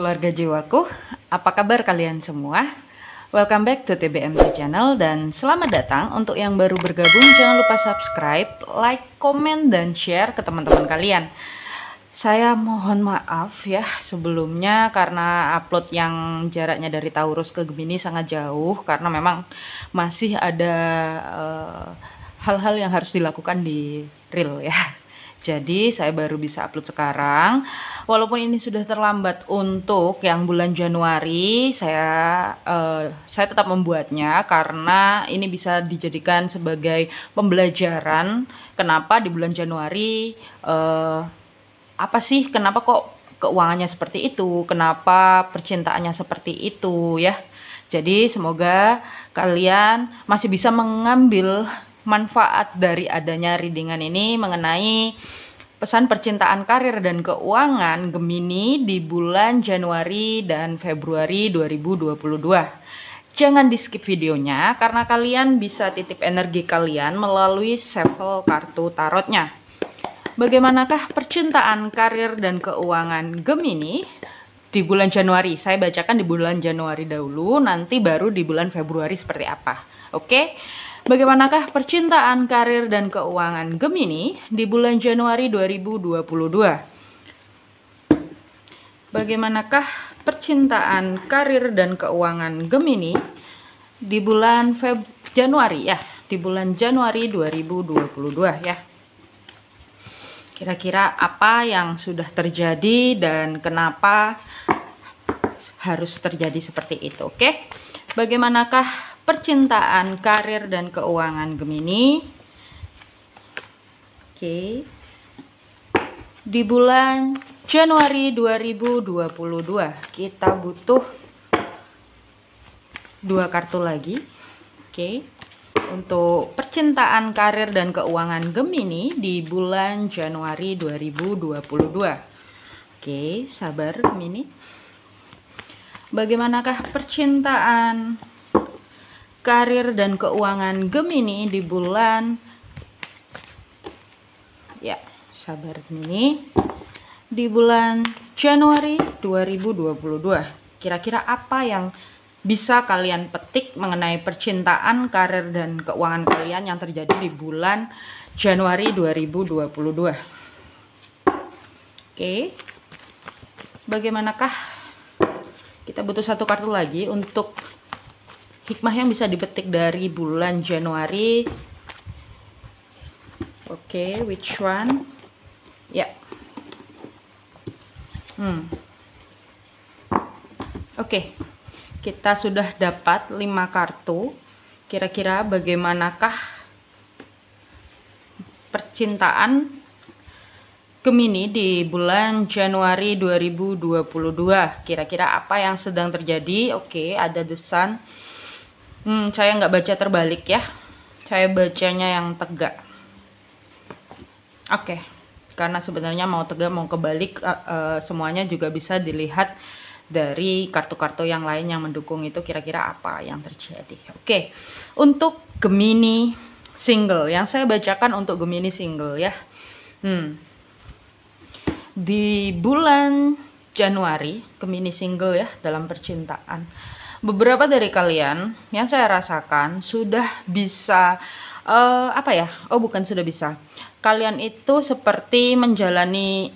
keluarga jiwaku, apa kabar kalian semua? Welcome back to TBMT Channel dan selamat datang untuk yang baru bergabung. Jangan lupa subscribe, like, komen, dan share ke teman-teman kalian. Saya mohon maaf ya sebelumnya karena upload yang jaraknya dari Taurus ke Gemini sangat jauh, karena memang masih ada hal-hal yang harus dilakukan di real ya. Jadi saya baru bisa upload sekarang. Walaupun ini sudah terlambat untuk yang bulan Januari, saya tetap membuatnya karena ini bisa dijadikan sebagai pembelajaran. Kenapa di bulan Januari apa sih? Kenapa kok keuangannya seperti itu? Kenapa percintaannya seperti itu ya? Jadi semoga kalian masih bisa mengambil manfaat dari adanya readingan ini mengenai pesan percintaan, karir, dan keuangan Gemini di bulan Januari dan Februari 2022. Jangan di skip videonya karena kalian bisa titip energi kalian melalui shuffle kartu tarotnya. Bagaimanakah percintaan, karir, dan keuangan Gemini di bulan Januari? Saya bacakan di bulan Januari dahulu, nanti baru di bulan Februari seperti apa. Oke? Bagaimanakah percintaan, karir, dan keuangan Gemini di bulan Januari 2022? Bagaimanakah percintaan, karir, dan keuangan Gemini di bulan Januari ya? Di bulan Januari 2022 ya. Kira-kira apa yang sudah terjadi dan kenapa harus terjadi seperti itu, oke? Bagaimanakah percintaan, karir, dan keuangan Gemini di bulan Januari 2022? Kita butuh 2 kartu lagi. Untuk percintaan, karir, dan keuangan Gemini di bulan Januari 2022. Sabar Gemini. Bagaimanakah percintaan, karir, dan keuangan Gemini di bulan sabar Gemini di bulan Januari 2022. Kira-kira apa yang bisa kalian petik mengenai percintaan, karir, dan keuangan kalian yang terjadi di bulan Januari 2022? Bagaimanakah, kita butuh 1 kartu lagi untuk hikmah yang bisa dipetik dari bulan Januari. Which one? Kita sudah dapat 5 kartu. Kira-kira bagaimanakah percintaan Gemini di bulan Januari 2022? Kira-kira apa yang sedang terjadi? Ada The Sun. Saya nggak baca terbalik ya, saya bacanya yang tegak. Karena sebenarnya mau tegak mau kebalik semuanya juga bisa dilihat dari kartu-kartu yang lain yang mendukung itu, kira-kira apa yang terjadi. Untuk Gemini single, yang saya bacakan untuk Gemini single ya. Di bulan Januari Gemini single ya dalam percintaan. Beberapa dari kalian yang saya rasakan sudah bisa sudah bisa. Kalian itu seperti menjalani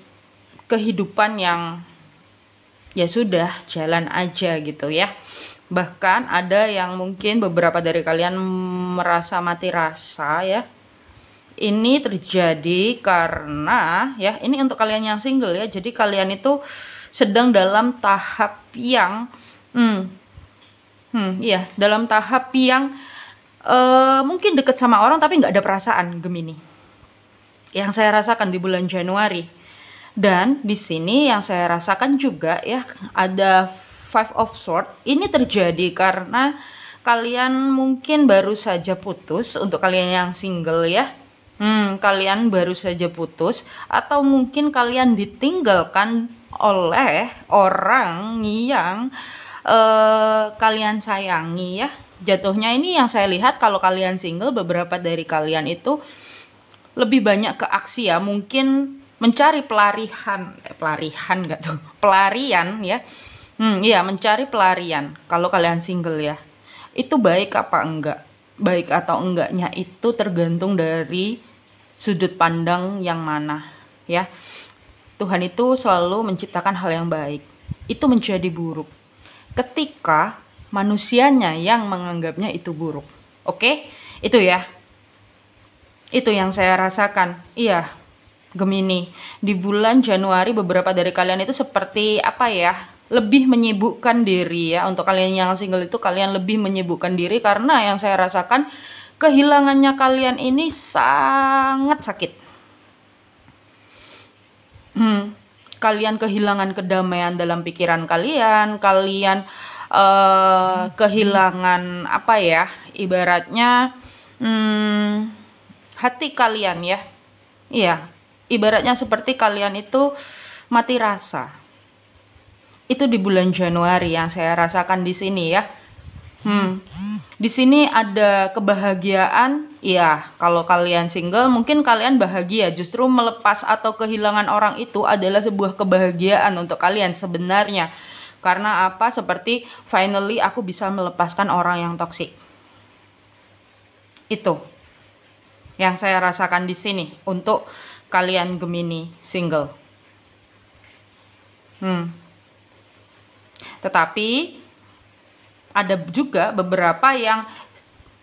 kehidupan yang ya sudah jalan aja gitu ya. Bahkan ada yang mungkin beberapa dari kalian merasa mati rasa ya. Ini terjadi karena ya, ini untuk kalian yang single ya. Jadi kalian itu sedang dalam tahap yang dalam tahap yang mungkin deket sama orang tapi nggak ada perasaan Gemini. Yang saya rasakan di bulan Januari. Dan di sini yang saya rasakan juga ya, ada 5 of Swords. Ini terjadi karena kalian mungkin baru saja putus. Untuk kalian yang single ya, kalian baru saja putus, atau mungkin kalian ditinggalkan oleh orang yang kalian sayangi ya. Jatuhnya ini yang saya lihat, kalau kalian single, beberapa dari kalian itu lebih banyak ke aksi ya, mungkin mencari pelarian ya, Iya, mencari pelarian. Kalau kalian single ya, itu baik apa enggak? Baik atau enggaknya itu tergantung dari sudut pandang yang mana, ya. Tuhan itu selalu menciptakan hal yang baik. Itu menjadi buruk ketika manusianya yang menganggapnya itu buruk. Oke? Itu ya. Itu yang saya rasakan. Iya, Gemini. Di bulan Januari beberapa dari kalian itu seperti apa ya? Lebih menyibukkan diri ya. Untuk kalian yang single itu kalian lebih menyibukkan diri karena yang saya rasakan kehilangannya kalian ini sangat sakit. Kalian kehilangan kedamaian dalam pikiran kalian, kalian kehilangan apa ya? Ibaratnya hati kalian ya. Iya, ibaratnya seperti kalian itu mati rasa. Itu di bulan Januari yang saya rasakan di sini ya. Di sini ada kebahagiaan. Iya, kalau kalian single mungkin kalian bahagia. Justru melepas atau kehilangan orang itu adalah sebuah kebahagiaan untuk kalian sebenarnya. Karena apa? Seperti finally aku bisa melepaskan orang yang toksik. Itu yang saya rasakan di sini untuk kalian Gemini single. Tetapi ada juga beberapa yang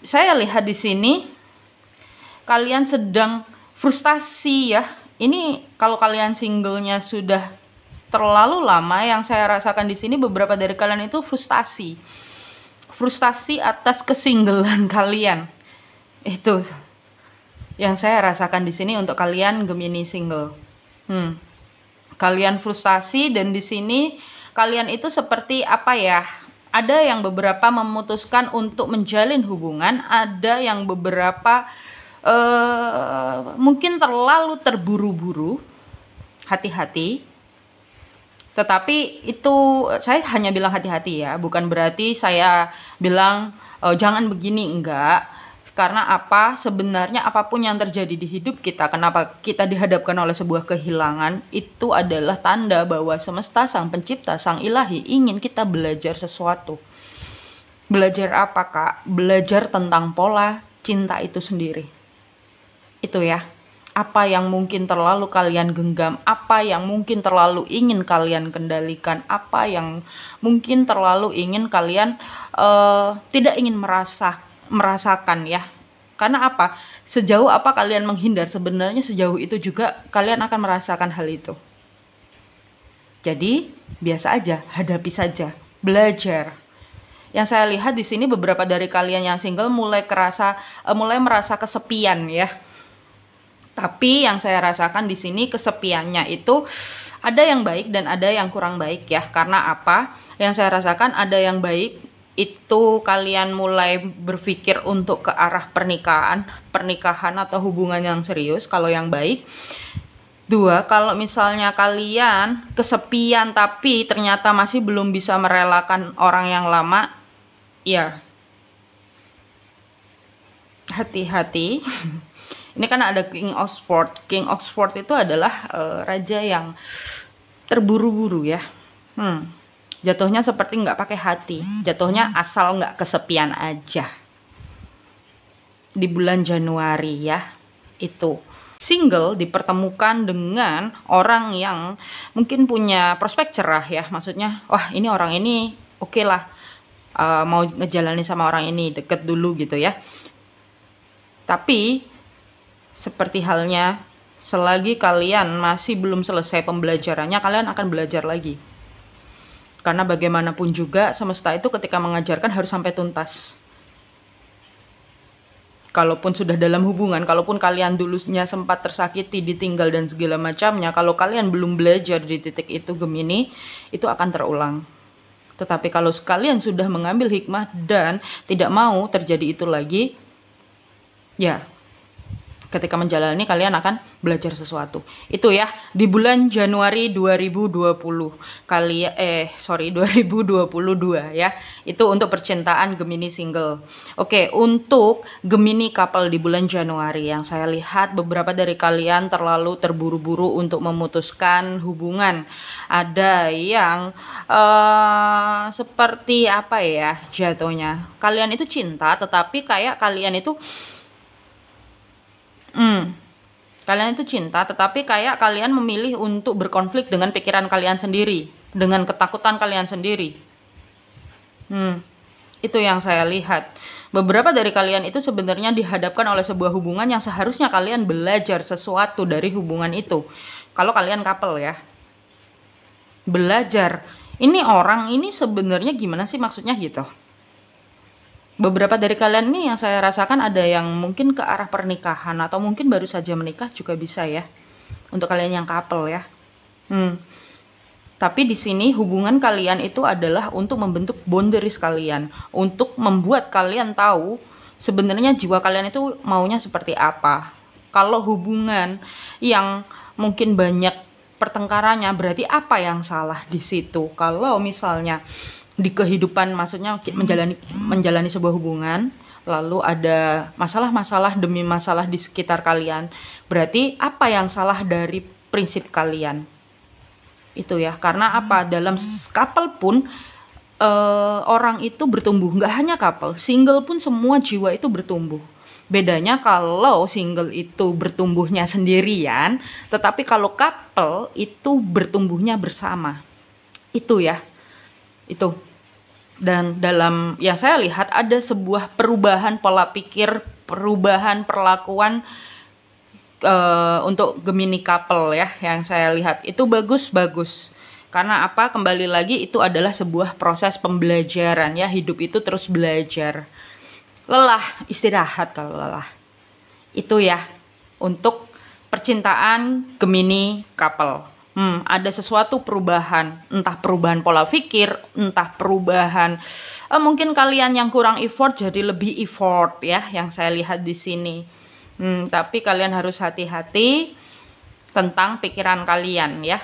saya lihat di sini kalian sedang frustasi ya. Ini kalau kalian singlenya sudah terlalu lama, yang saya rasakan di sini beberapa dari kalian itu frustasi. Frustasi atas kesinggelan kalian. Itu yang saya rasakan di sini untuk kalian Gemini single. Kalian frustasi dan di sini kalian itu seperti apa ya? Ada yang beberapa memutuskan untuk menjalin hubungan, ada yang beberapa mungkin terlalu terburu-buru. Hati-hati. Tetapi itu saya hanya bilang hati-hati ya, bukan berarti saya bilang jangan begini, enggak. Karena apa? Sebenarnya apapun yang terjadi di hidup kita, kenapa kita dihadapkan oleh sebuah kehilangan, itu adalah tanda bahwa semesta, sang pencipta, sang ilahi ingin kita belajar sesuatu. Belajar apa, Kak? Belajar tentang pola cinta itu sendiri. Itu ya. Apa yang mungkin terlalu kalian genggam, apa yang mungkin terlalu ingin kalian kendalikan, apa yang mungkin terlalu ingin kalian tidak ingin merasakan ya. Karena apa? Sejauh apa kalian menghindar, sebenarnya sejauh itu juga kalian akan merasakan hal itu. Jadi biasa aja, hadapi saja, belajar. Yang saya lihat di sini beberapa dari kalian yang single mulai merasa kesepian ya. Tapi yang saya rasakan di sini kesepiannya itu ada yang baik dan ada yang kurang baik ya. Karena apa? Yang saya rasakan ada yang baik itu kalian mulai berpikir untuk ke arah pernikahan atau hubungan yang serius kalau yang baik. 2, kalau misalnya kalian kesepian tapi ternyata masih belum bisa merelakan orang yang lama, ya hati-hati. Ini kan ada King of Swords. King of Swords itu adalah raja yang terburu-buru ya. Jatuhnya seperti nggak pakai hati. Jatuhnya asal nggak kesepian aja. Di bulan Januari ya. Itu. Single dipertemukan dengan orang yang mungkin punya prospek cerah ya. Maksudnya, wah ini orang ini oke lah. Mau ngejalanin sama orang ini, deket dulu gitu ya. Tapi seperti halnya selagi kalian masih belum selesai pembelajarannya, kalian akan belajar lagi. Karena bagaimanapun juga semesta itu ketika mengajarkan harus sampai tuntas. Kalaupun sudah dalam hubungan, kalaupun kalian dulunya sempat tersakiti, ditinggal dan segala macamnya, kalau kalian belum belajar di titik itu Gemini, itu akan terulang. Tetapi kalau kalian sudah mengambil hikmah dan tidak mau terjadi itu lagi, ya Ketika menjalani kalian akan belajar sesuatu. Itu ya, di bulan Januari 2020 kalian 2022 ya. Itu untuk percintaan Gemini single. Oke, untuk Gemini couple di bulan Januari, yang saya lihat beberapa dari kalian terlalu terburu-buru untuk memutuskan hubungan. Ada yang seperti apa ya jatuhnya, kalian itu cinta tetapi kayak kalian itu kalian itu cinta, tetapi kayak kalian memilih untuk berkonflik dengan pikiran kalian sendiri, dengan ketakutan kalian sendiri. Itu yang saya lihat. Beberapa dari kalian itu sebenarnya dihadapkan oleh sebuah hubungan yang seharusnya kalian belajar sesuatu dari hubungan itu. Kalau kalian couple ya. Belajar. Ini orang ini sebenarnya gimana sih maksudnya gitu. Beberapa dari kalian nih yang saya rasakan ada yang mungkin ke arah pernikahan atau mungkin baru saja menikah juga bisa ya. Untuk kalian yang couple ya. Tapi di sini hubungan kalian itu adalah untuk membentuk boundaries kalian, untuk membuat kalian tahu sebenarnya jiwa kalian itu maunya seperti apa. Kalau hubungan yang mungkin banyak pertengkarannya, berarti apa yang salah di situ? Kalau misalnya di kehidupan, maksudnya menjalani sebuah hubungan, lalu ada masalah-masalah demi masalah di sekitar kalian, berarti apa yang salah dari prinsip kalian? Itu ya, karena apa? Dalam couple pun orang itu bertumbuh, nggak hanya couple, single pun semua jiwa itu bertumbuh. Bedanya kalau single itu bertumbuhnya sendirian, tetapi kalau couple itu bertumbuhnya bersama. Itu ya, itu. Dan dalam yang saya lihat ada sebuah perubahan pola pikir, perubahan perlakuan untuk Gemini couple ya, yang saya lihat itu bagus. Karena apa? Kembali lagi itu adalah sebuah proses pembelajaran ya, hidup itu terus belajar. Lelah, istirahat kalau lelah. Itu ya, untuk percintaan Gemini couple. Ada sesuatu perubahan, entah perubahan pola pikir, entah perubahan mungkin kalian yang kurang effort jadi lebih effort ya, yang saya lihat di sini. Tapi kalian harus hati-hati tentang pikiran kalian ya.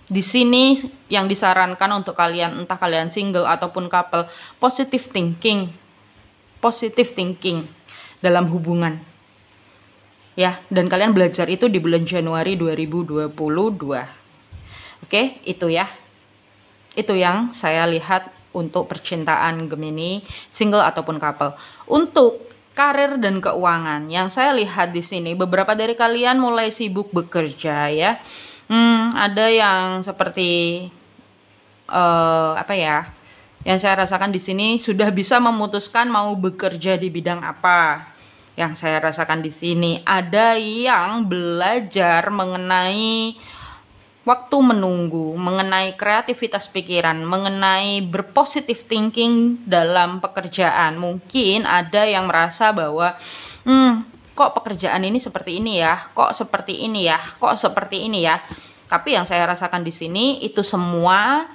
Di sini yang disarankan untuk kalian, entah kalian single ataupun couple, positive thinking dalam hubungan. Ya, dan kalian belajar itu di bulan Januari 2022. Oke, itu ya. Itu yang saya lihat untuk percintaan Gemini, single ataupun couple. Untuk karir dan keuangan, yang saya lihat di sini beberapa dari kalian mulai sibuk bekerja ya. Ada yang seperti apa ya? Yang saya rasakan di sini sudah bisa memutuskan mau bekerja di bidang apa. Yang saya rasakan di sini ada yang belajar mengenai waktu menunggu, mengenai kreativitas pikiran, mengenai berpositive thinking dalam pekerjaan. Mungkin ada yang merasa bahwa kok pekerjaan ini seperti ini ya, kok seperti ini ya, kok seperti ini ya. Tapi yang saya rasakan di sini itu semua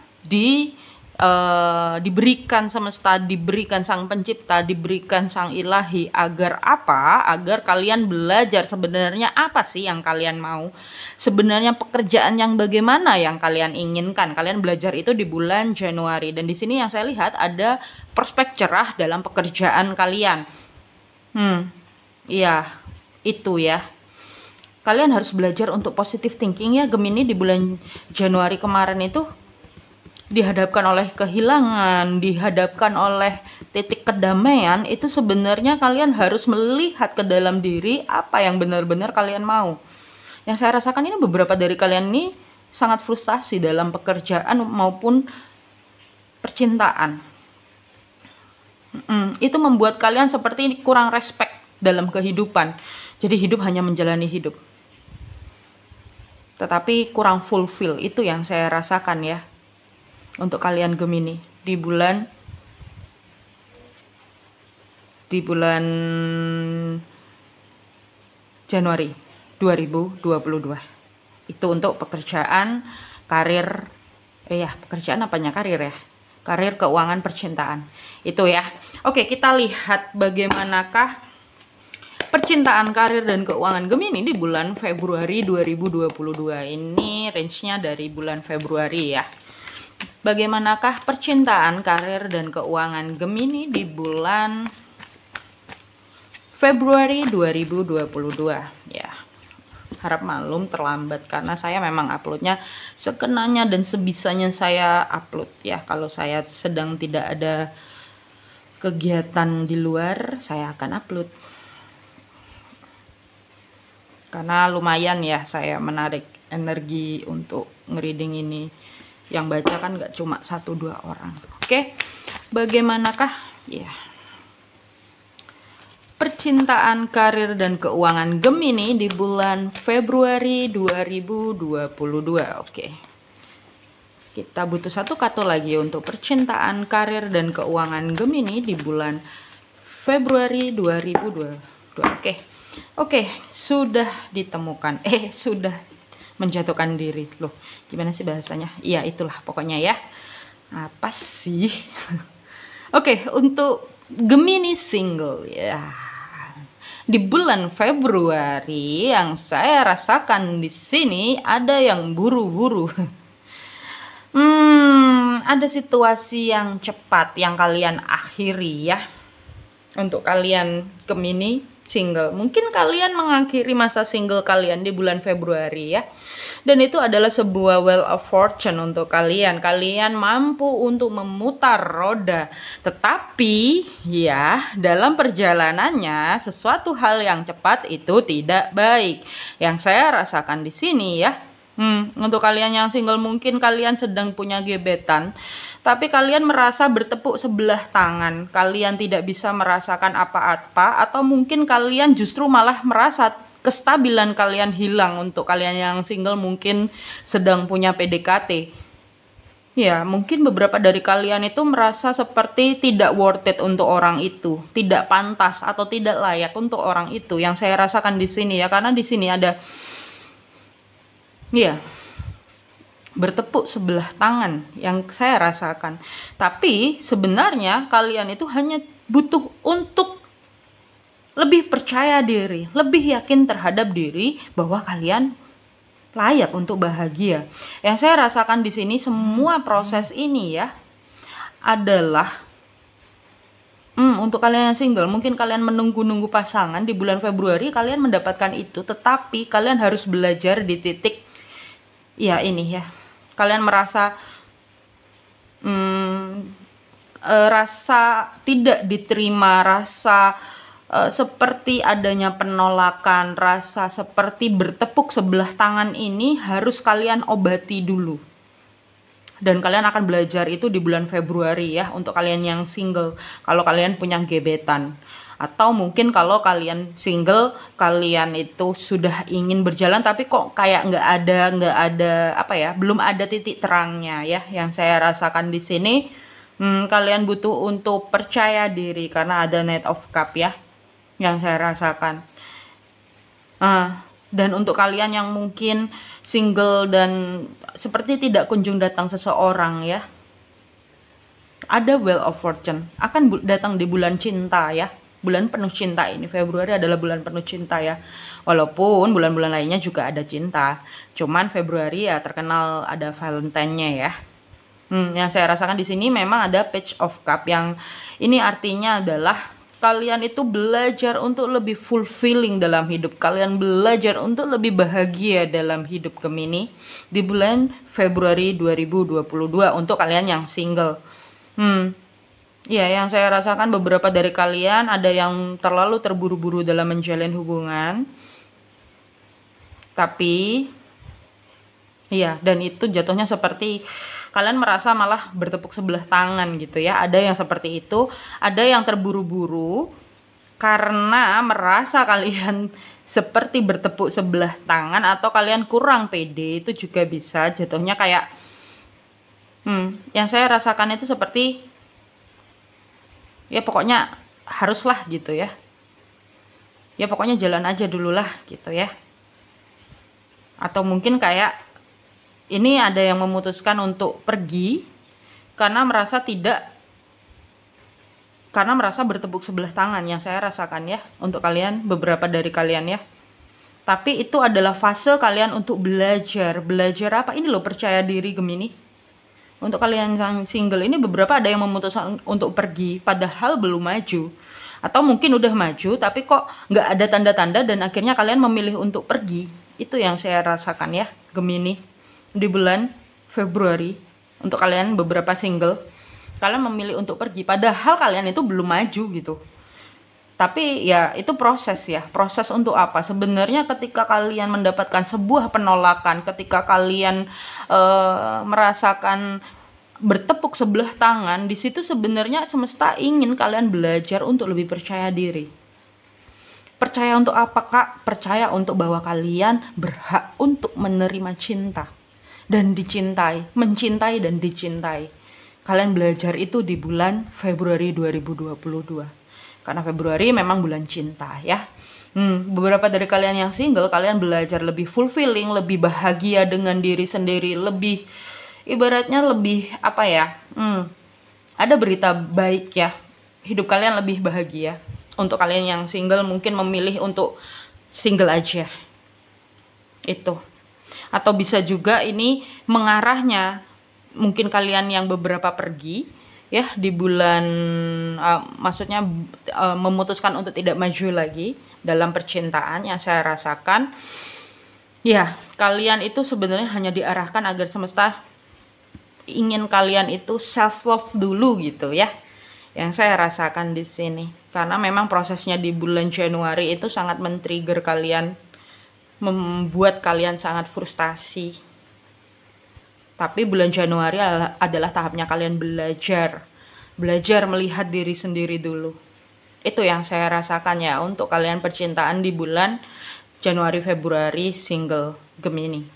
diberikan semesta, diberikan sang pencipta, diberikan sang ilahi. Agar apa? Agar kalian belajar sebenarnya apa sih yang kalian mau, sebenarnya pekerjaan yang bagaimana yang kalian inginkan. Kalian belajar itu di bulan Januari. Dan di sini yang saya lihat ada prospek cerah dalam pekerjaan kalian. Iya, itu ya. Kalian harus belajar untuk positive thinking ya Gemini. Di bulan Januari kemarin itu dihadapkan oleh kehilangan, dihadapkan oleh titik kedamaian, itu sebenarnya kalian harus melihat ke dalam diri apa yang benar-benar kalian mau. Yang saya rasakan ini beberapa dari kalian ini sangat frustasi dalam pekerjaan maupun percintaan. Itu membuat kalian seperti kurang respect dalam kehidupan. Jadi hidup hanya menjalani hidup, tetapi kurang fulfill. Itu yang saya rasakan ya. Untuk kalian Gemini di bulan Januari 2022. Itu untuk pekerjaan, karir, pekerjaan apanya, karir ya. Karir, keuangan, percintaan. Itu ya. Oke, kita lihat bagaimanakah percintaan, karir, dan keuangan Gemini di bulan Februari 2022. Ini range-nya dari bulan Februari ya. Bagaimanakah percintaan, karir, dan keuangan Gemini di bulan Februari 2022 ya. Harap maklum terlambat karena saya memang uploadnya sekenanya dan sebisanya saya upload ya. Kalau saya sedang tidak ada kegiatan di luar, saya akan upload. Karena lumayan ya saya menarik energi untuk ngereading ini. Yang baca kan nggak cuma 1-2 orang. Oke, bagaimanakah ya percintaan, karir, dan keuangan Gemini di bulan Februari 2022? Oke, kita butuh satu kartu lagi untuk percintaan, karir, dan keuangan Gemini di bulan Februari 2022. Oke, sudah ditemukan. Sudah menjatuhkan diri. Loh, gimana sih bahasanya? Iya, itulah pokoknya ya. Apa sih? Oke, untuk Gemini single ya. Di bulan Februari yang saya rasakan di sini ada yang buru-buru. Ada situasi yang cepat yang kalian akhiri ya. Untuk kalian Gemini single, mungkin kalian mengakhiri masa single kalian di bulan Februari ya. Dan itu adalah sebuah wheel of fortune untuk kalian. Kalian mampu untuk memutar roda. Tetapi ya, dalam perjalanannya sesuatu hal yang cepat itu tidak baik. Yang saya rasakan di sini ya. Untuk kalian yang single, mungkin kalian sedang punya gebetan, tapi kalian merasa bertepuk sebelah tangan. Kalian tidak bisa merasakan apa-apa, atau mungkin kalian justru malah merasa kestabilan kalian hilang. Untuk kalian yang single mungkin sedang punya PDKT. Ya, mungkin beberapa dari kalian itu merasa seperti tidak worth it untuk orang itu, tidak pantas atau tidak layak untuk orang itu. Yang saya rasakan di sini ya, karena di sini ada ya, bertepuk sebelah tangan yang saya rasakan. Tapi sebenarnya kalian itu hanya butuh untuk lebih percaya diri, lebih yakin terhadap diri bahwa kalian layak untuk bahagia. Yang saya rasakan di sini semua proses ini ya adalah untuk kalian yang single, mungkin kalian menunggu-nunggu pasangan di bulan Februari, kalian mendapatkan itu, tetapi kalian harus belajar di titik ya ini ya, kalian merasa rasa tidak diterima, rasa seperti adanya penolakan, rasa seperti bertepuk sebelah tangan ini harus kalian obati dulu. Dan kalian akan belajar itu di bulan Februari ya, untuk kalian yang single. Kalau kalian punya gebetan, atau mungkin kalau kalian single, kalian itu sudah ingin berjalan tapi kok kayak nggak ada apa ya, belum ada titik terangnya ya. Yang saya rasakan di sini, kalian butuh untuk percaya diri karena ada Knight of Cup ya, yang saya rasakan. Dan untuk kalian yang mungkin single dan seperti tidak kunjung datang seseorang ya, ada Wheel of Fortune akan datang di bulan cinta ya. Bulan penuh cinta ini, Februari adalah bulan penuh cinta ya. Walaupun bulan-bulan lainnya juga ada cinta, cuman Februari ya terkenal ada Valentine-nya ya. Yang saya rasakan di sini memang ada Page of Cup, yang ini artinya adalah kalian itu belajar untuk lebih fulfilling dalam hidup. Kalian belajar untuk lebih bahagia dalam hidup Gemini di bulan Februari 2022 untuk kalian yang single. Ya, yang saya rasakan beberapa dari kalian ada yang terlalu terburu-buru dalam menjalin hubungan. Tapi iya, dan itu jatuhnya seperti kalian merasa malah bertepuk sebelah tangan gitu ya. Ada yang seperti itu, ada yang terburu-buru karena merasa kalian seperti bertepuk sebelah tangan, atau kalian kurang pede, itu juga bisa jatuhnya kayak yang saya rasakan itu seperti ya pokoknya haruslah gitu ya. Ya pokoknya jalan aja dulu lah gitu ya. Atau mungkin kayak ini ada yang memutuskan untuk pergi karena merasa tidak karena merasa bertepuk sebelah tangan yang saya rasakan ya, untuk kalian, beberapa dari kalian ya. Tapi itu adalah fase kalian untuk belajar. Belajar apa? Ini loh, percaya diri Gemini. Untuk kalian yang single ini, beberapa ada yang memutuskan untuk pergi padahal belum maju, atau mungkin udah maju tapi kok nggak ada tanda-tanda dan akhirnya kalian memilih untuk pergi. Itu yang saya rasakan ya Gemini di bulan Februari. Untuk kalian beberapa single, kalian memilih untuk pergi padahal kalian itu belum maju gitu. Tapi ya itu proses ya. Proses untuk apa? Sebenarnya ketika kalian mendapatkan sebuah penolakan, ketika kalian merasakan bertepuk sebelah tangan, di situ sebenarnya semesta ingin kalian belajar untuk lebih percaya diri. Percaya untuk apa, Kak? Percaya untuk bahwa kalian berhak untuk menerima cinta dan dicintai, mencintai dan dicintai. Kalian belajar itu di bulan Februari 2022. Karena Februari memang bulan cinta ya. Beberapa dari kalian yang single, kalian belajar lebih fulfilling, lebih bahagia dengan diri sendiri, lebih ibaratnya lebih apa ya? Ada berita baik ya. Hidup kalian lebih bahagia. Untuk kalian yang single mungkin memilih untuk single aja. Itu. Atau bisa juga ini mengarahnya, mungkin kalian yang beberapa pergi ya di bulan maksudnya memutuskan untuk tidak maju lagi dalam percintaan. Yang saya rasakan ya, kalian itu sebenarnya hanya diarahkan agar semesta ingin kalian itu self love dulu gitu ya, yang saya rasakan di sini. Karena memang prosesnya di bulan Januari itu sangat men-trigger kalian, membuat kalian sangat frustasi. Tapi bulan Januari adalah tahapnya kalian belajar melihat diri sendiri dulu. Itu yang saya rasakan ya untuk kalian percintaan di bulan Januari Februari single Gemini.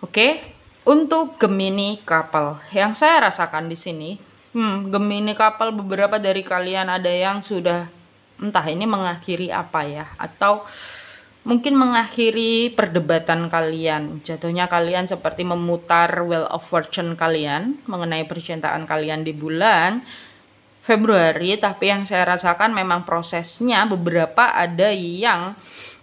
Oke, untuk Gemini couple yang saya rasakan di sini, Gemini couple beberapa dari kalian ada yang sudah entah ini mengakhiri apa ya, atau mungkin mengakhiri perdebatan kalian. Jatuhnya kalian seperti memutar wheel of fortune kalian mengenai percintaan kalian di bulan Februari. Tapi yang saya rasakan memang prosesnya beberapa ada yang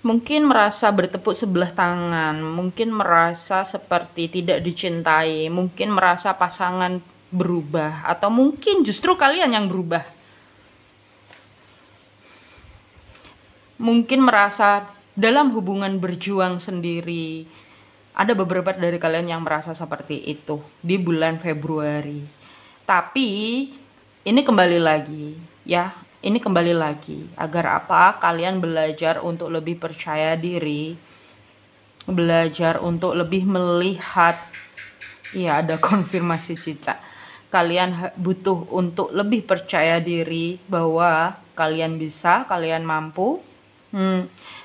mungkin merasa bertepuk sebelah tangan, mungkin merasa seperti tidak dicintai, mungkin merasa pasangan berubah, atau mungkin justru kalian yang berubah. Mungkin merasa dalam hubungan berjuang sendiri. Ada beberapa dari kalian yang merasa seperti itu di bulan Februari. Tapi ini kembali lagi ya, ini kembali lagi agar apa? Kalian belajar untuk lebih percaya diri, belajar untuk lebih melihat. Iya, ada konfirmasi Cica. Kalian butuh untuk lebih percaya diri bahwa kalian bisa, kalian mampu.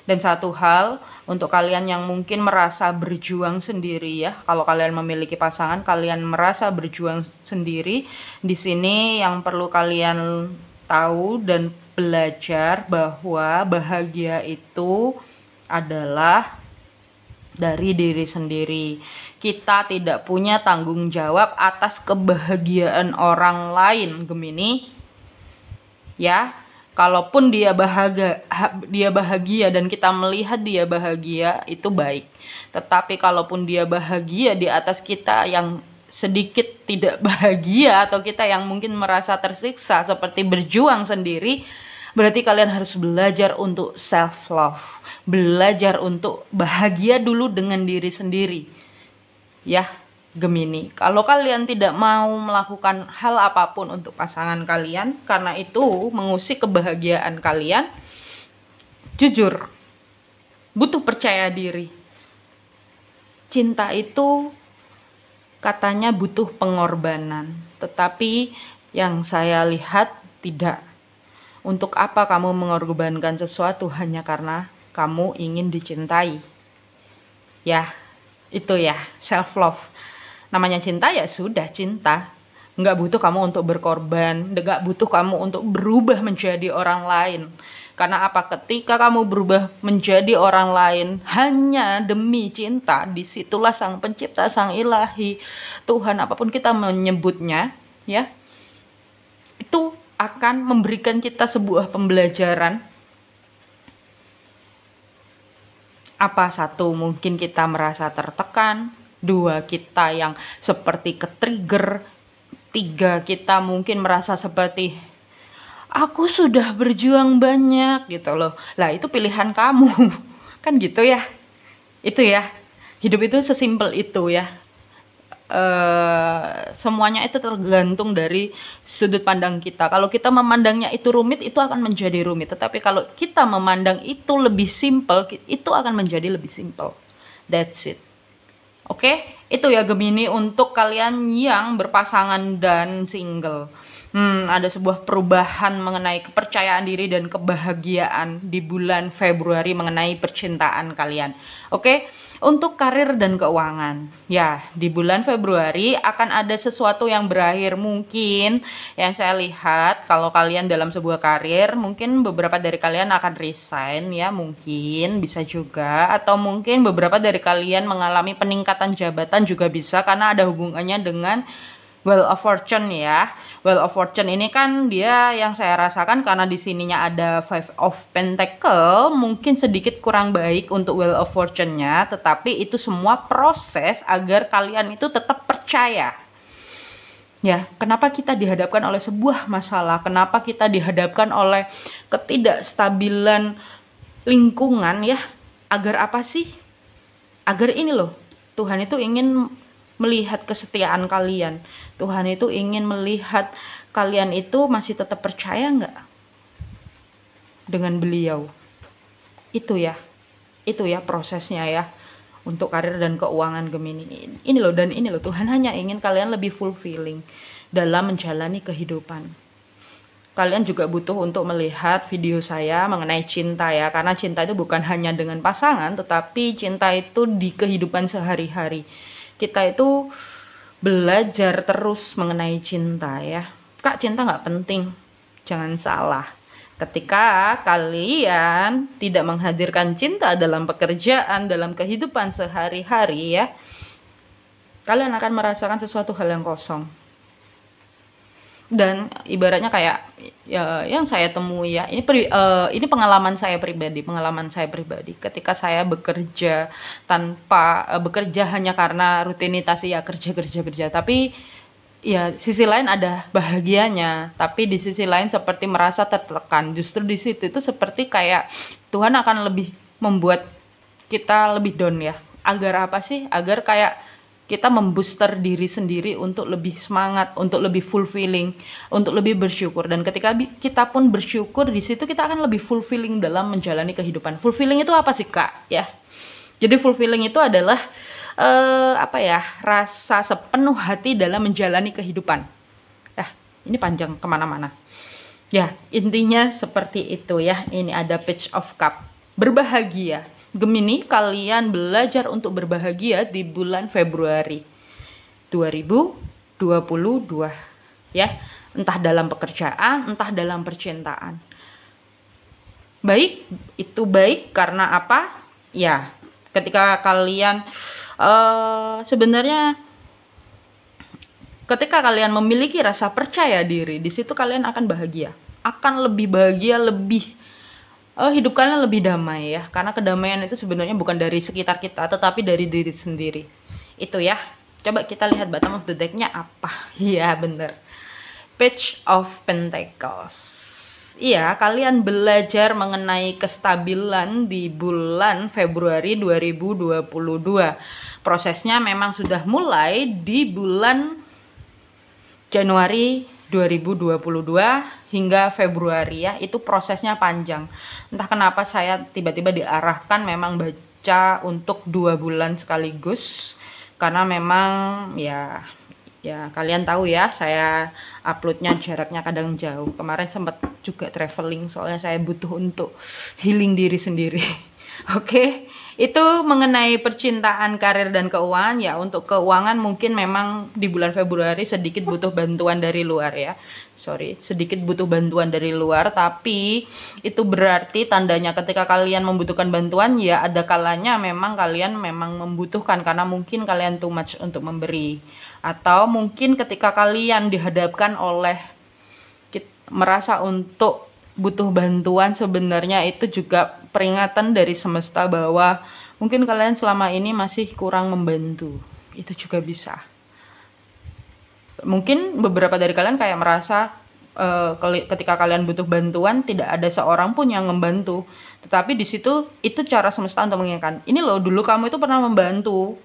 Dan satu hal untuk kalian yang mungkin merasa berjuang sendiri ya, kalau kalian memiliki pasangan, kalian merasa berjuang sendiri. Di sini yang perlu kalian tahu dan belajar bahwa bahagia itu adalah dari diri sendiri. Kita tidak punya tanggung jawab atas kebahagiaan orang lain, Gemini. Ya. Kalaupun dia bahagia dan kita melihat dia bahagia, itu baik. Tetapi kalaupun dia bahagia di atas kita yang sedikit tidak bahagia, atau kita yang mungkin merasa tersiksa seperti berjuang sendiri, berarti kalian harus belajar untuk self love, belajar untuk bahagia dulu dengan diri sendiri. Ya, Gemini, kalau kalian tidak mau melakukan hal apapun untuk pasangan kalian karena itu mengusik kebahagiaan kalian, jujur, butuh percaya diri. Cinta itu katanya butuh pengorbanan, tetapi yang saya lihat tidak. Untuk apa kamu mengorbankan sesuatu hanya karena kamu ingin dicintai? Ya, itu ya, self love. Namanya cinta ya sudah cinta, nggak butuh kamu untuk berkorban, nggak butuh kamu untuk berubah menjadi orang lain. Karena apa? Ketika kamu berubah menjadi orang lain hanya demi cinta, disitulah sang pencipta, sang ilahi, Tuhan, apapun kita menyebutnya ya, itu akan memberikan kita sebuah pembelajaran. Apa? Satu, mungkin kita merasa tertekan. Dua, kita yang seperti ke-trigger. Tiga, kita mungkin merasa seperti aku sudah berjuang banyak gitu loh. Lah itu pilihan kamu. Kan gitu ya. Itu ya. Hidup itu sesimpel itu ya. Semuanya itu tergantung dari sudut pandang kita. Kalau kita memandangnya itu rumit, itu akan menjadi rumit. Tetapi kalau kita memandang itu lebih simple, itu akan menjadi lebih simple. That's it. Oke, itu ya Gemini untuk kalian yang berpasangan dan single. Ada sebuah perubahan mengenai kepercayaan diri dan kebahagiaan di bulan Februari mengenai percintaan kalian. Oke, untuk karir dan keuangan. Ya, di bulan Februari akan ada sesuatu yang berakhir. Mungkin yang saya lihat kalau kalian dalam sebuah karir, mungkin beberapa dari kalian akan resign ya, mungkin bisa juga. Atau mungkin beberapa dari kalian mengalami peningkatan jabatan juga bisa karena ada hubungannya dengan Wheel of Fortune ya. Wheel of Fortune ini kan dia yang saya rasakan karena di sininya ada Five of Pentacle, mungkin sedikit kurang baik untuk Wheel of Fortune-nya, tetapi itu semua proses agar kalian itu tetap percaya. Ya, kenapa kita dihadapkan oleh sebuah masalah? Kenapa kita dihadapkan oleh ketidakstabilan lingkungan ya? Agar apa sih? Agar ini loh, Tuhan itu ingin melihat kesetiaan kalian. Tuhan itu ingin melihat kalian itu masih tetap percaya nggak dengan beliau. Itu ya prosesnya ya untuk karir dan keuangan Gemini. Ini loh Tuhan hanya ingin kalian lebih fulfilling dalam menjalani kehidupan. Kalian juga butuh untuk melihat video saya mengenai cinta ya, karena cinta itu bukan hanya dengan pasangan, tetapi cinta itu di kehidupan sehari-hari. Kita itu belajar terus mengenai cinta ya. Kak, cinta nggak penting. Jangan salah. Ketika kalian tidak menghadirkan cinta dalam pekerjaan, dalam kehidupan sehari-hari ya, kalian akan merasakan sesuatu hal yang kosong. Dan ibaratnya kayak ya, yang saya temui ya, ini pengalaman saya pribadi ketika saya bekerja tanpa bekerja hanya karena rutinitas ya, kerja, tapi ya sisi lain ada bahagianya, tapi di sisi lain seperti merasa tertekan. Justru di situ itu seperti kayak Tuhan akan lebih membuat kita lebih down ya. Agar apa sih? Agar kayak kita membooster diri sendiri untuk lebih semangat, untuk lebih fulfilling, untuk lebih bersyukur. Dan ketika kita pun bersyukur, di situ kita akan lebih fulfilling dalam menjalani kehidupan. Fulfilling itu apa sih Kak? Ya, jadi fulfilling itu adalah rasa sepenuh hati dalam menjalani kehidupan. Ini panjang kemana-mana. Ya, intinya seperti itu ya. Ini ada Page of Cup. Berbahagia. Gemini, kalian belajar untuk berbahagia di bulan Februari 2022 ya, entah dalam pekerjaan, entah dalam percintaan. Baik, itu baik karena apa? Ya, ketika kalian sebenarnya ketika kalian memiliki rasa percaya diri, di situ kalian akan bahagia, akan lebih bahagia, hidup kalian lebih damai ya, karena kedamaian itu sebenarnya bukan dari sekitar kita, tetapi dari diri sendiri. Itu ya. Coba kita lihat bottom of the deck-nya apa. Iya bener, Page of Pentacles. Iya, kalian belajar mengenai kestabilan di bulan Februari 2022. Prosesnya memang sudah mulai di bulan Januari 2022 hingga Februari ya, itu prosesnya panjang. Entah kenapa saya tiba-tiba diarahkan memang baca untuk 2 bulan sekaligus, karena memang ya kalian tahu ya, saya uploadnya jaraknya kadang jauh. Kemarin sempat juga traveling soalnya saya butuh untuk healing diri sendiri. Oke, itu mengenai percintaan, karir, dan keuangan ya. Untuk keuangan mungkin memang di bulan Februari sedikit butuh bantuan dari luar ya. Sedikit butuh bantuan dari luar, tapi itu berarti tandanya ketika kalian membutuhkan bantuan ya ada kalanya memang kalian memang membutuhkan karena mungkin kalian too much untuk memberi. Atau mungkin ketika kalian dihadapkan oleh merasa untuk butuh bantuan, sebenarnya itu juga peringatan dari semesta bahwa mungkin kalian selama ini masih kurang membantu. Itu juga bisa. Mungkin beberapa dari kalian kayak merasa ketika kalian butuh bantuan tidak ada seorang pun yang membantu. Tetapi di situ itu cara semesta untuk mengingatkan, ini loh dulu kamu itu pernah membantu.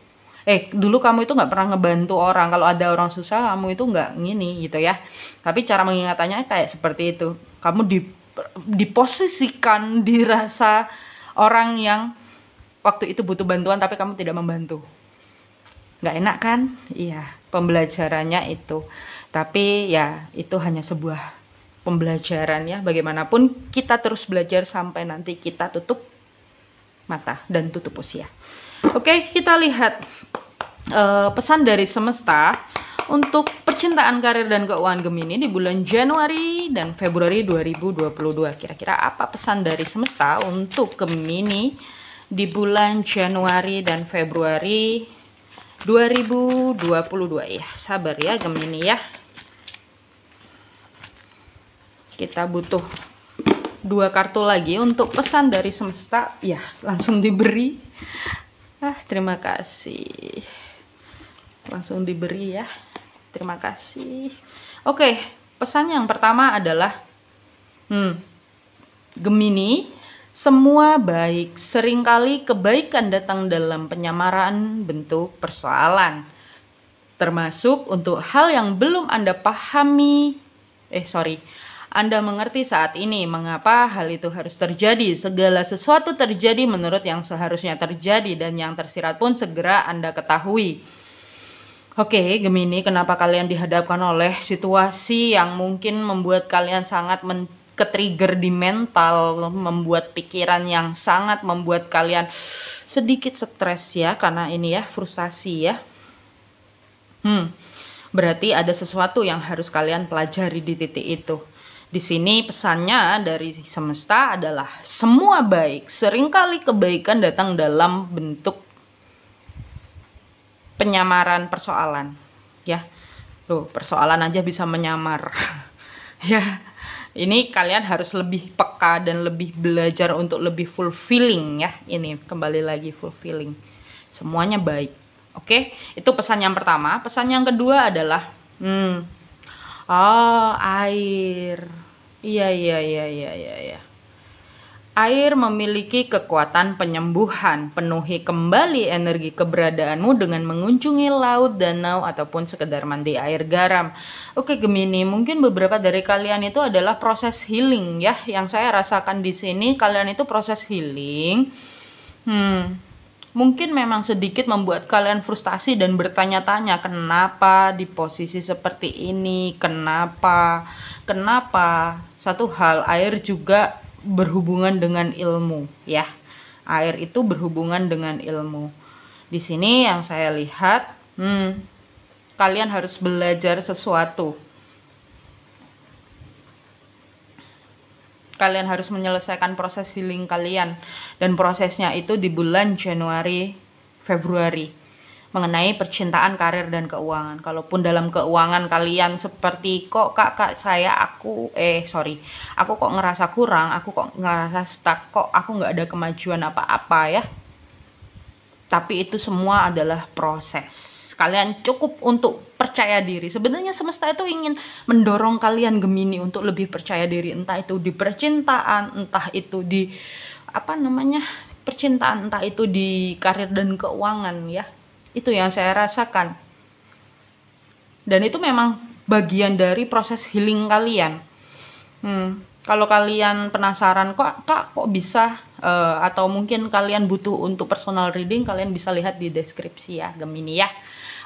Dulu kamu itu nggak pernah ngebantu orang. Kalau ada orang susah, kamu itu nggak ngini gitu ya. Tapi cara mengingatannya kayak seperti itu. Kamu diposisikan, dirasa orang yang waktu itu butuh bantuan, tapi kamu tidak membantu. Nggak enak kan? Iya, pembelajarannya itu. Tapi ya, itu hanya sebuah pembelajaran ya. Bagaimanapun, kita terus belajar sampai nanti kita tutup mata dan tutup usia. Oke, kita lihat pesan dari semesta untuk percintaan, karir, dan keuangan Gemini di bulan Januari dan Februari 2022. Kira-kira apa pesan dari semesta untuk Gemini di bulan Januari dan Februari 2022? Ya, sabar ya Gemini ya. Kita butuh 2 kartu lagi untuk pesan dari semesta. Ya, langsung diberi. Terima kasih. Langsung diberi ya. Terima kasih. Oke, pesan yang pertama adalah Gemini, semua baik. Seringkali kebaikan datang dalam penyamaran bentuk persoalan. Termasuk untuk hal yang belum Anda pahami. Anda mengerti saat ini mengapa hal itu harus terjadi. Segala sesuatu terjadi menurut yang seharusnya terjadi, dan yang tersirat pun segera Anda ketahui. Oke, Gemini, kenapa kalian dihadapkan oleh situasi yang mungkin membuat kalian sangat ke-trigger di mental, membuat pikiran yang sangat membuat kalian sedikit stres ya, karena ini ya, frustasi ya. Berarti ada sesuatu yang harus kalian pelajari di titik itu. Di sini pesannya dari semesta adalah semua baik. Seringkali kebaikan datang dalam bentuk penyamaran persoalan. Ya, loh, persoalan aja bisa menyamar. Ya, ini kalian harus lebih peka dan lebih belajar untuk lebih fulfilling ya. Ini kembali lagi fulfilling. Semuanya baik. Oke, itu pesan yang pertama. Pesan yang kedua adalah air. Iya. Air memiliki kekuatan penyembuhan. Penuhi kembali energi keberadaanmu dengan mengunjungi laut, danau, ataupun sekedar mandi air garam. Oke Gemini, mungkin beberapa dari kalian itu adalah proses healing ya. Yang saya rasakan di sini, kalian itu proses healing. Mungkin memang sedikit membuat kalian frustasi dan bertanya-tanya, kenapa di posisi seperti ini, kenapa. Satu hal, air juga berhubungan dengan ilmu ya. Air itu berhubungan dengan ilmu. Di sini yang saya lihat, kalian harus belajar sesuatu. Kalian harus menyelesaikan proses healing kalian, dan prosesnya itu di bulan Januari, Februari, mengenai percintaan, karir, dan keuangan. Kalaupun dalam keuangan kalian seperti aku kok ngerasa kurang, aku kok ngerasa stuck, kok aku nggak ada kemajuan apa-apa ya. Tapi itu semua adalah proses. Kalian cukup untuk percaya diri. Sebenarnya semesta itu ingin mendorong kalian Gemini untuk lebih percaya diri. Entah itu di percintaan, entah itu di percintaan, entah itu di karir dan keuangan ya. Itu yang saya rasakan. Dan itu memang bagian dari proses healing kalian. Kalau kalian penasaran kok bisa, atau mungkin kalian butuh untuk personal reading, kalian bisa lihat di deskripsi ya Gemini ya.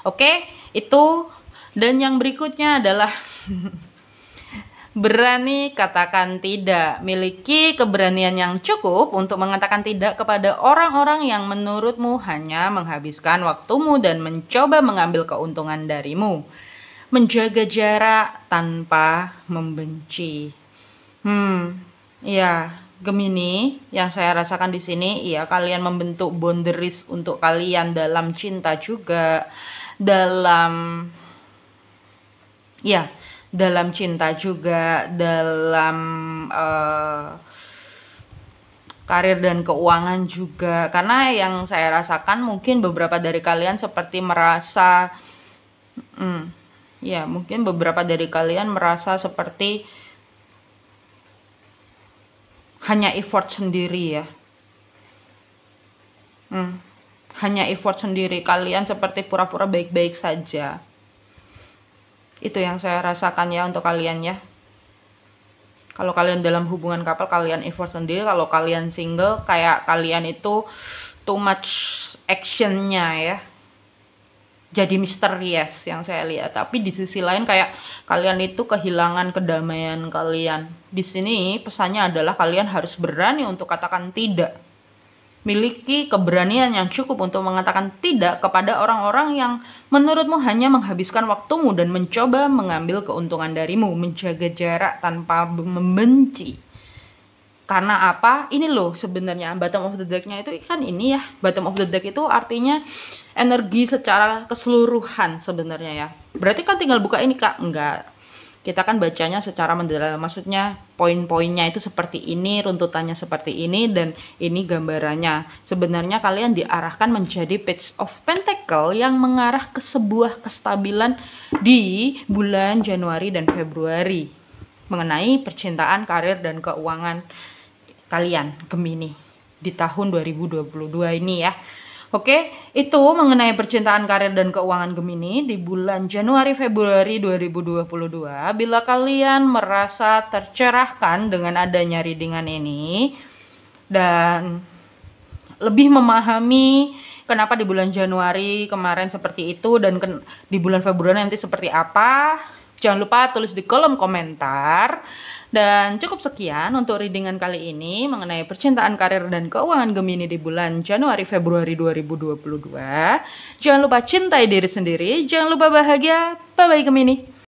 Oke, itu. Dan yang berikutnya adalah berani katakan tidak. Miliki keberanian yang cukup untuk mengatakan tidak kepada orang-orang yang menurutmu hanya menghabiskan waktumu dan mencoba mengambil keuntungan darimu. Menjaga jarak tanpa membenci. Ya, Gemini, yang saya rasakan di sini, ya kalian membentuk boundaries untuk kalian dalam cinta juga, dalam dalam cinta juga, dalam karir dan keuangan juga. Karena yang saya rasakan mungkin beberapa dari kalian seperti merasa ya, mungkin beberapa dari kalian merasa seperti hanya effort sendiri ya. Hanya effort sendiri, kalian seperti pura-pura baik-baik saja. Itu yang saya rasakan ya untuk kalian ya. Kalau kalian dalam hubungan couple, kalian effort sendiri. Kalau kalian single, kayak kalian itu too much actionnya ya. Jadi misterius yang saya lihat. Tapi di sisi lain kayak kalian itu kehilangan kedamaian kalian. Di sini pesannya adalah kalian harus berani untuk katakan tidak. Miliki keberanian yang cukup untuk mengatakan tidak kepada orang-orang yang menurutmu hanya menghabiskan waktumu dan mencoba mengambil keuntungan darimu. Menjaga jarak tanpa membenci. Karena apa? Ini loh sebenarnya bottom of the deck-nya itu kan ini ya. Bottom of the deck itu artinya energi secara keseluruhan sebenarnya ya. Berarti kan tinggal buka ini Kak? Enggak. Kita kan bacanya secara mendalam, maksudnya poin-poinnya itu seperti ini, runtutannya seperti ini, dan ini gambarannya. Sebenarnya kalian diarahkan menjadi Page of Pentacle yang mengarah ke sebuah kestabilan di bulan Januari dan Februari mengenai percintaan, karir, dan keuangan kalian Gemini di tahun 2022 ini ya. Oke, itu mengenai percintaan, karir, dan keuangan Gemini di bulan Januari-Februari 2022. Bila kalian merasa tercerahkan dengan adanya readingan ini dan lebih memahami kenapa di bulan Januari kemarin seperti itu dan di bulan Februari nanti seperti apa, jangan lupa tulis di kolom komentar. Dan cukup sekian untuk readingan kali ini mengenai percintaan, karir, dan keuangan Gemini di bulan Januari-Februari 2022. Jangan lupa cintai diri sendiri, jangan lupa bahagia. Bye-bye Gemini.